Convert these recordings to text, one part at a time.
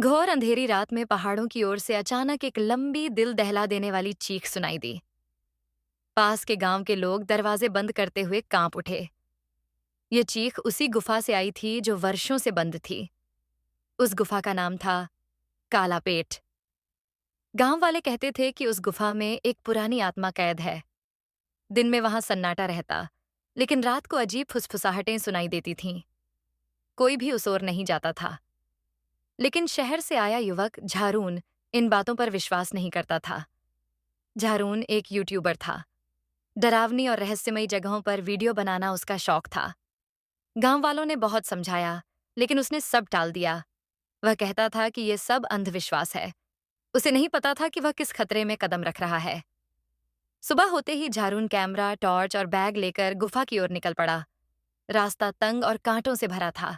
घोर अंधेरी रात में पहाड़ों की ओर से अचानक एक लंबी दिल दहला देने वाली चीख सुनाई दी। पास के गांव के लोग दरवाजे बंद करते हुए कांप उठे। ये चीख उसी गुफा से आई थी जो वर्षों से बंद थी। उस गुफा का नाम था काला पेट। गांव वाले कहते थे कि उस गुफा में एक पुरानी आत्मा कैद है। दिन में वहां सन्नाटा रहता, लेकिन रात को अजीब फुसफुसाहटें सुनाई देती थीं। कोई भी उस ओर नहीं जाता था। लेकिन शहर से आया युवक झारून इन बातों पर विश्वास नहीं करता था। झारून एक यूट्यूबर था। डरावनी और रहस्यमयी जगहों पर वीडियो बनाना उसका शौक था। गांव वालों ने बहुत समझाया, लेकिन उसने सब टाल दिया। वह कहता था कि यह सब अंधविश्वास है। उसे नहीं पता था कि वह किस खतरे में कदम रख रहा है। सुबह होते ही झारून कैमरा, टॉर्च और बैग लेकर गुफा की ओर निकल पड़ा। रास्ता तंग और कांटों से भरा था।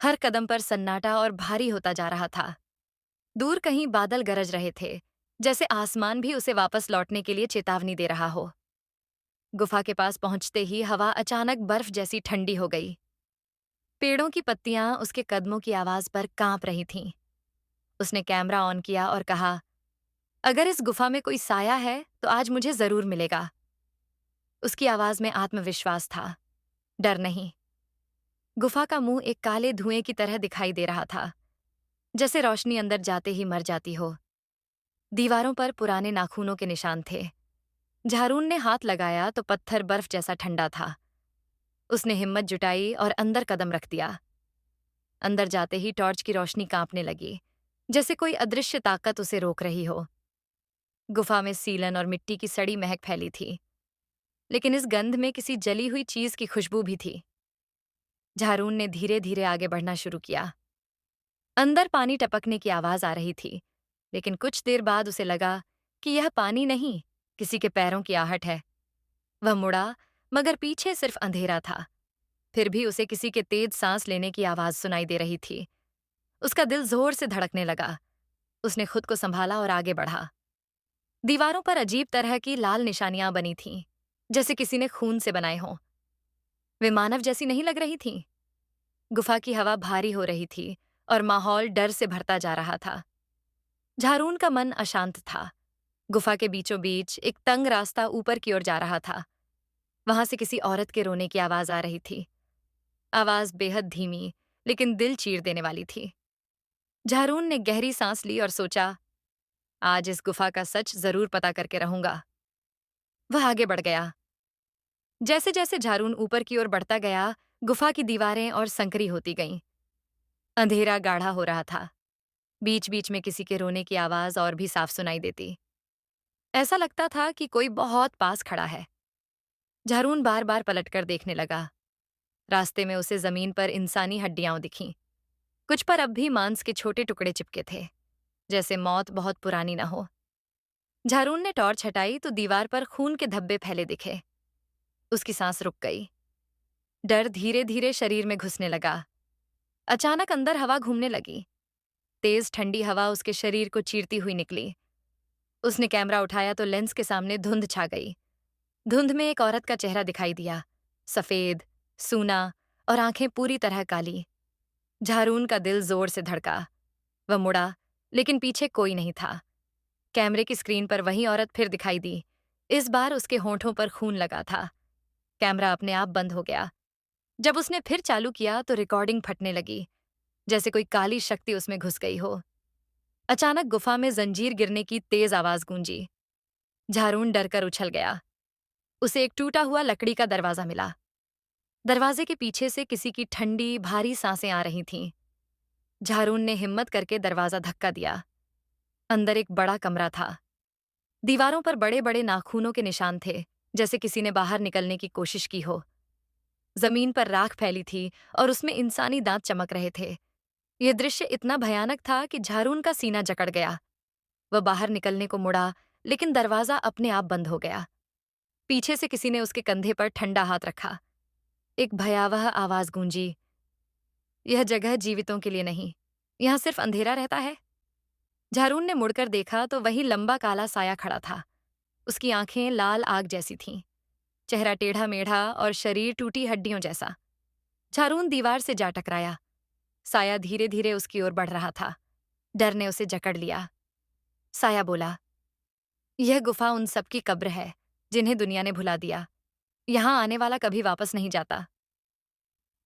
हर कदम पर सन्नाटा और भारी होता जा रहा था। दूर कहीं बादल गरज रहे थे, जैसे आसमान भी उसे वापस लौटने के लिए चेतावनी दे रहा हो। गुफा के पास पहुंचते ही हवा अचानक बर्फ जैसी ठंडी हो गई। पेड़ों की पत्तियां उसके कदमों की आवाज पर कांप रही थीं। उसने कैमरा ऑन किया और कहा, अगर इस गुफा में कोई साया है तो आज मुझे जरूर मिलेगा। उसकी आवाज में आत्मविश्वास था, डर नहीं। गुफा का मुंह एक काले धुएं की तरह दिखाई दे रहा था, जैसे रोशनी अंदर जाते ही मर जाती हो। दीवारों पर पुराने नाखूनों के निशान थे। झारून ने हाथ लगाया तो पत्थर बर्फ जैसा ठंडा था। उसने हिम्मत जुटाई और अंदर कदम रख दिया। अंदर जाते ही टॉर्च की रोशनी कांपने लगी, जैसे कोई अदृश्य ताकत उसे रोक रही हो। गुफा में सीलन और मिट्टी की सड़ी महक फैली थी, लेकिन इस गंध में किसी जली हुई चीज की खुशबू भी थी। झारून ने धीरे धीरे आगे बढ़ना शुरू किया। अंदर पानी टपकने की आवाज आ रही थी, लेकिन कुछ देर बाद उसे लगा कि यह पानी नहीं, किसी के पैरों की आहट है। वह मुड़ा, मगर पीछे सिर्फ अंधेरा था। फिर भी उसे किसी के तेज सांस लेने की आवाज सुनाई दे रही थी। उसका दिल जोर से धड़कने लगा। उसने खुद को संभाला और आगे बढ़ा। दीवारों पर अजीब तरह की लाल निशानियां बनी थीं, जैसे किसी ने खून से बनाए हों। वे मानव जैसी नहीं लग रही थीं। गुफा की हवा भारी हो रही थी और माहौल डर से भरता जा रहा था। झारून का मन अशांत था। गुफा के बीचों बीच एक तंग रास्ता ऊपर की ओर जा रहा था। वहां से किसी औरत के रोने की आवाज आ रही थी। आवाज बेहद धीमी, लेकिन दिल चीर देने वाली थी। झारून ने गहरी सांस ली और सोचा, आज इस गुफा का सच जरूर पता करके रहूंगा। वह आगे बढ़ गया। जैसे जैसे झारून ऊपर की ओर बढ़ता गया, गुफा की दीवारें और संकरी होती गईं। अंधेरा गाढ़ा हो रहा था। बीच बीच में किसी के रोने की आवाज और भी साफ सुनाई देती। ऐसा लगता था कि कोई बहुत पास खड़ा है। झारून बार बार पलटकर देखने लगा। रास्ते में उसे जमीन पर इंसानी हड्डियां दिखीं। कुछ पर अब भी मांस के छोटे टुकड़े चिपके थे, जैसे मौत बहुत पुरानी न हो। झारून ने टॉर्च हटाई तो दीवार पर खून के धब्बे फैले दिखे। उसकी सांस रुक गई। डर धीरे धीरे शरीर में घुसने लगा। अचानक अंदर हवा घूमने लगी। तेज ठंडी हवा उसके शरीर को चीरती हुई निकली। उसने कैमरा उठाया तो लेंस के सामने धुंध छा गई। धुंध में एक औरत का चेहरा दिखाई दिया, सफेद, सूना और आंखें पूरी तरह काली। झारून का दिल जोर से धड़का। वह मुड़ा, लेकिन पीछे कोई नहीं था। कैमरे की स्क्रीन पर वही औरत फिर दिखाई दी। इस बार उसके होंठों पर खून लगा था। कैमरा अपने आप बंद हो गया। जब उसने फिर चालू किया तो रिकॉर्डिंग फटने लगी, जैसे कोई काली शक्ति उसमें घुस गई हो। अचानक गुफा में जंजीर गिरने की तेज आवाज गूंजी। झारून डरकर उछल गया। उसे एक टूटा हुआ लकड़ी का दरवाजा मिला। दरवाजे के पीछे से किसी की ठंडी, भारी सांसें आ रही थीं। झारून ने हिम्मत करके दरवाजा धक्का दिया। अंदर एक बड़ा कमरा था। दीवारों पर बड़े बड़े नाखूनों के निशान थे, जैसे किसी ने बाहर निकलने की कोशिश की हो। जमीन पर राख फैली थी और उसमें इंसानी दांत चमक रहे थे। यह दृश्य इतना भयानक था कि झारून का सीना जकड़ गया। वह बाहर निकलने को मुड़ा, लेकिन दरवाजा अपने आप बंद हो गया। पीछे से किसी ने उसके कंधे पर ठंडा हाथ रखा। एक भयावह आवाज गूंजी, यह जगह जीवितों के लिए नहीं, यहां सिर्फ अंधेरा रहता है। झारून ने मुड़कर देखा तो वही लंबा काला साया खड़ा था। उसकी आंखें लाल आग जैसी थीं, चेहरा टेढ़ा मेढ़ा और शरीर टूटी हड्डियों जैसा। झारून दीवार से जा टकराया। साया धीरे धीरे उसकी ओर बढ़ रहा था। डर ने उसे जकड़ लिया। साया बोला, यह गुफा उन सब की कब्र है जिन्हें दुनिया ने भुला दिया। यहाँ आने वाला कभी वापस नहीं जाता।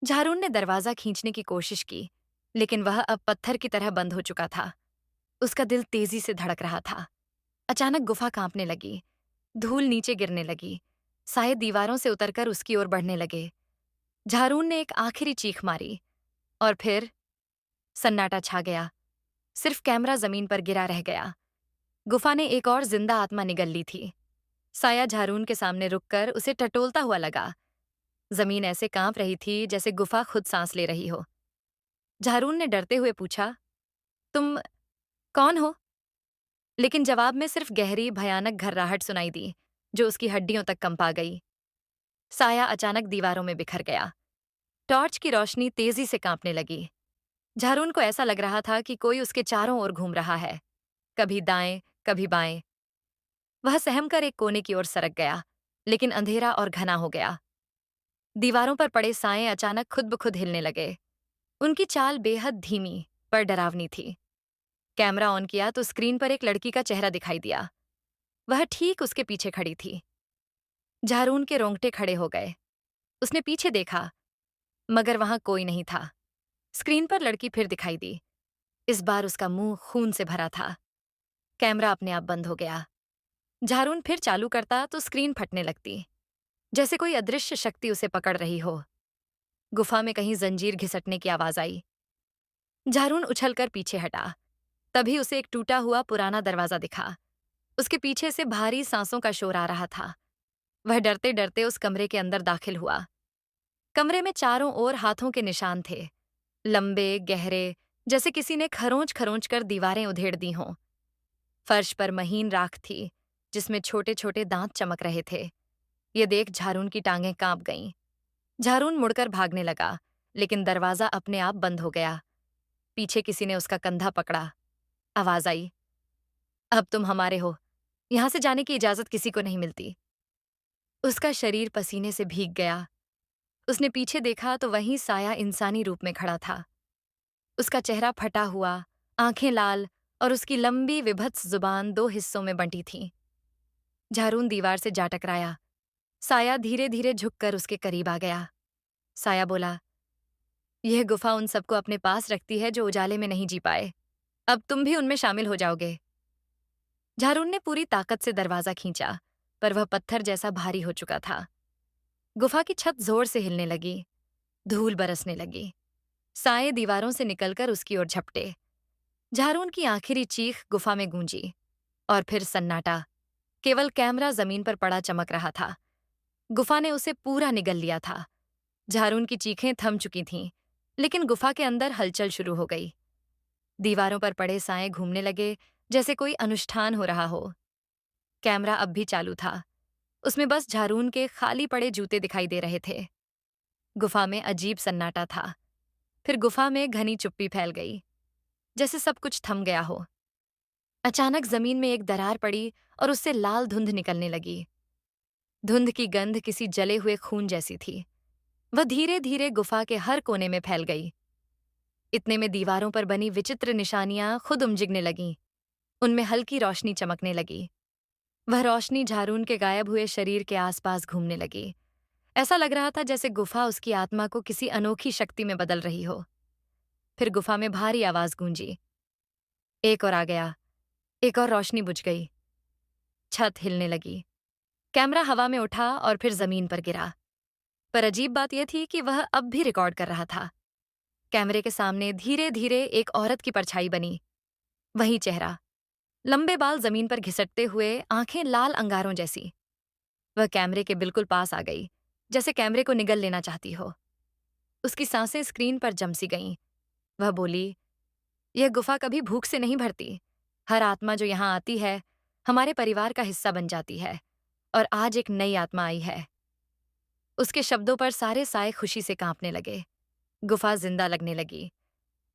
झारून ने दरवाजा खींचने की कोशिश की, लेकिन वह अब पत्थर की तरह बंद हो चुका था। उसका दिल तेजी से धड़क रहा था। अचानक गुफा कांपने लगी, धूल नीचे गिरने लगी, साये दीवारों से उतरकर उसकी ओर बढ़ने लगे। झारून ने एक आखिरी चीख मारी और फिर सन्नाटा छा गया। सिर्फ कैमरा जमीन पर गिरा रह गया। गुफा ने एक और जिंदा आत्मा निगल ली थी। साया झारून के सामने रुककर उसे टटोलता हुआ लगा। जमीन ऐसे कांप रही थी जैसे गुफा खुद सांस ले रही हो। झारून ने डरते हुए पूछा, तुम कौन हो? लेकिन जवाब में सिर्फ गहरी भयानक घर्राहट सुनाई दी, जो उसकी हड्डियों तक कंपा गई। साया अचानक दीवारों में बिखर गया। टॉर्च की रोशनी तेजी से कांपने लगी। झारून को ऐसा लग रहा था कि कोई उसके चारों ओर घूम रहा है, कभी दाएं, कभी बाएं। वह सहमकर एक कोने की ओर सरक गया, लेकिन अंधेरा और घना हो गया। दीवारों पर पड़े साए अचानक खुद ब खुद हिलने लगे। उनकी चाल बेहद धीमी पर डरावनी थी। कैमरा ऑन किया तो स्क्रीन पर एक लड़की का चेहरा दिखाई दिया। वह ठीक उसके पीछे खड़ी थी। झारून के रोंगटे खड़े हो गए। उसने पीछे देखा, मगर वहां कोई नहीं था। स्क्रीन पर लड़की फिर दिखाई दी। इस बार उसका मुंह खून से भरा था। कैमरा अपने आप बंद हो गया। झारून फिर चालू करता तो स्क्रीन फटने लगती, जैसे कोई अदृश्य शक्ति उसे पकड़ रही हो। गुफा में कहीं जंजीर घिसटने की आवाज आई। झारून उछलकर पीछे हटा। तभी उसे एक टूटा हुआ पुराना दरवाजा दिखा। उसके पीछे से भारी सांसों का शोर आ रहा था। वह डरते डरते उस कमरे के अंदर दाखिल हुआ। कमरे में चारों ओर हाथों के निशान थे, लंबे, गहरे, जैसे किसी ने खरोंच खरोंच कर दीवारें उधेड़ दी हों। फर्श पर महीन राख थी, जिसमें छोटे छोटे दांत चमक रहे थे। ये देख झारून की टांगें कांप गईं। झारून मुड़कर भागने लगा, लेकिन दरवाजा अपने आप बंद हो गया। पीछे किसी ने उसका कंधा पकड़ा। आवाज आई, अब तुम हमारे हो। यहां से जाने की इजाजत किसी को नहीं मिलती। उसका शरीर पसीने से भीग गया। उसने पीछे देखा तो वहीं साया इंसानी रूप में खड़ा था। उसका चेहरा फटा हुआ, आंखें लाल और उसकी लंबी विभत्स जुबान दो हिस्सों में बंटी थी। झारून दीवार से जा टकराया। साया धीरे धीरे झुककर उसके करीब आ गया। साया बोला, यह गुफा उन सबको अपने पास रखती है जो उजाले में नहीं जी पाए। अब तुम भी उनमें शामिल हो जाओगे। झारून ने पूरी ताकत से दरवाजा खींचा, पर वह पत्थर जैसा भारी हो चुका था। गुफा की छत जोर से हिलने लगी। धूल बरसने लगी। साए दीवारों से निकलकर उसकी ओर झपटे। झारून की आखिरी चीख गुफा में गूंजी और फिर सन्नाटा। केवल कैमरा जमीन पर पड़ा चमक रहा था। गुफा ने उसे पूरा निगल लिया था। झारून की चीखें थम चुकी थीं, लेकिन गुफा के अंदर हलचल शुरू हो गई। दीवारों पर पड़े साए घूमने लगे, जैसे कोई अनुष्ठान हो रहा हो। कैमरा अब भी चालू था। उसमें बस झारून के खाली पड़े जूते दिखाई दे रहे थे। गुफा में अजीब सन्नाटा था। फिर गुफा में घनी चुप्पी फैल गई, जैसे सब कुछ थम गया हो। अचानक जमीन में एक दरार पड़ी और उससे लाल धुंध निकलने लगी। धुंध की गंध किसी जले हुए खून जैसी थी। वह धीरे धीरे गुफा के हर कोने में फैल गई। इतने में दीवारों पर बनी विचित्र निशानियां खुद उमजिगने लगीं। उनमें हल्की रोशनी चमकने लगी। वह रोशनी झारून के गायब हुए शरीर के आसपास घूमने लगी। ऐसा लग रहा था जैसे गुफा उसकी आत्मा को किसी अनोखी शक्ति में बदल रही हो। फिर गुफा में भारी आवाज गूंजी। एक और आ गया। एक और रोशनी बुझ गई। छत हिलने लगी। कैमरा हवा में उठा और फिर जमीन पर गिरा। पर अजीब बात यह थी कि वह अब भी रिकॉर्ड कर रहा था। कैमरे के सामने धीरे धीरे एक औरत की परछाई बनी। वही चेहरा, लंबे बाल जमीन पर घिसटते हुए, आंखें लाल अंगारों जैसी। वह कैमरे के बिल्कुल पास आ गई, जैसे कैमरे को निगल लेना चाहती हो। उसकी सांसें स्क्रीन पर जम सी गईं। वह बोली, यह गुफा कभी भूख से नहीं भरती। हर आत्मा जो यहाँ आती है, हमारे परिवार का हिस्सा बन जाती है। और आज एक नई आत्मा आई है। उसके शब्दों पर सारे साए खुशी से कांपने लगे। गुफा जिंदा लगने लगी।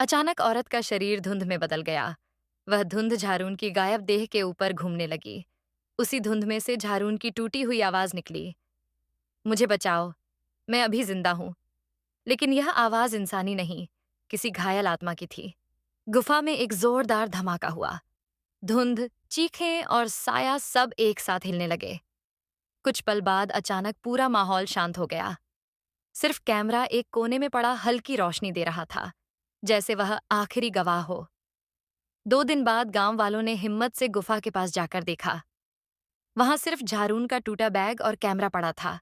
अचानक औरत का शरीर धुंध में बदल गया। वह धुंध झारून की गायब देह के ऊपर घूमने लगी। उसी धुंध में से झारून की टूटी हुई आवाज निकली, मुझे बचाओ, मैं अभी जिंदा हूं। लेकिन यह आवाज इंसानी नहीं, किसी घायल आत्मा की थी। गुफा में एक जोरदार धमाका हुआ। धुंध, चीखें और साया सब एक साथ हिलने लगे। कुछ पल बाद अचानक पूरा माहौल शांत हो गया। सिर्फ कैमरा एक कोने में पड़ा हल्की रोशनी दे रहा था, जैसे वह आखिरी गवाह हो। 2 दिन बाद गांव वालों ने हिम्मत से गुफा के पास जाकर देखा। वहां सिर्फ झारून का टूटा बैग और कैमरा पड़ा था।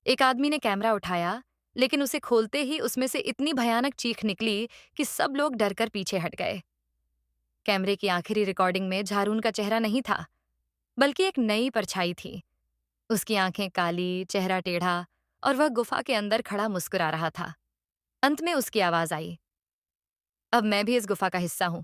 एक आदमी ने कैमरा उठाया, लेकिन उसे खोलते ही उसमें से इतनी भयानक चीख निकली कि सब लोग डरकर पीछे हट गए। कैमरे की आखिरी रिकॉर्डिंग में झारून का चेहरा नहीं था, बल्कि एक नई परछाई थी। उसकी आंखें काली, चेहरा टेढ़ा, और वह गुफा के अंदर खड़ा मुस्कुरा रहा था। अंत में उसकी आवाज आई, अब मैं भी इस गुफा का हिस्सा हूं।